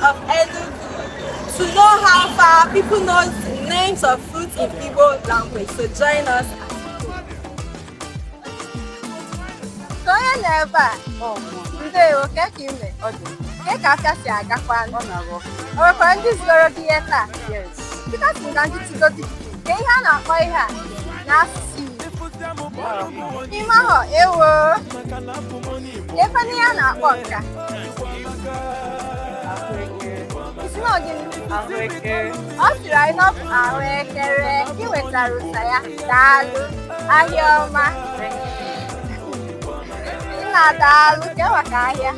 of Enugu to know how far people know the names of fruits in Igbo language. So join us. So onye nọ ebe a, ndewo, ka ime, ka afịa si agakwa, o nwekwara ndị zigoro gị ihe taa? Dịka si na ndị tigodi, ka ihe a na-akpọ ihe a n'asụsụ Igbo. Ime ahụ ewo, ebe ihe a na-akpọ nka. Isi na ogini, ọ sịrị anyị na ọ bụ ahụekere, ị nwetara ụsa ya, daalụ, ahịa ọma. Na-adaalụ ka maka ahịa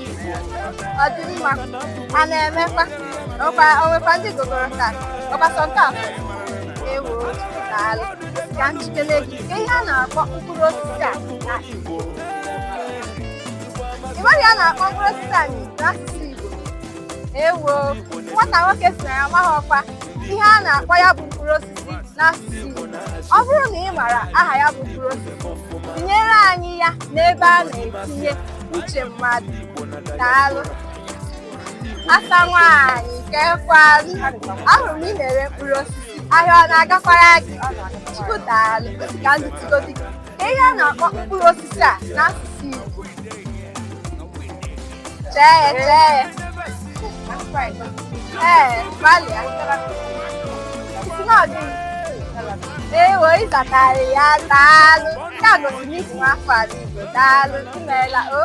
ọ dị mma, a na-emekwa onwekwa ndị gogoro taa ọgbasọ nke afọ ewo daalụ ka njikere gị ka ihe a na-akpọ mkpụrụ osisi a na Igbo. Ịmara a na-akpọ mkpụrụ osisi a n'asụsụ Igbo? Ewo, nwata nwoke si na ya amaghị ọkwa ihe a na-akpọ ya bụ mkpụrụ osisi n'asụsụ Igbo. Ọ bụrụ na ị mara aha ya bụ mkpụrụ osisi, tinyere anyị ya n'ebe a na-etinye uche mmadụ. Daalụ. Asa nwaanyị kekwalu, ahụrụ m ị na-ere mkpụrụ osisi, ahịa ọ na-agakwara gị? Chukwu daalụ, ka ndị tigodi gị ka ihe a na-akpọ mkpụrụ osisi a n'asụsụ Igbo. Chee gbalịa. Isi na ọdịnihu ewo ịzakarị ya, daalụ. Nke a gosiri n'isi afọ ala Igbo. Daalụ, imeela o.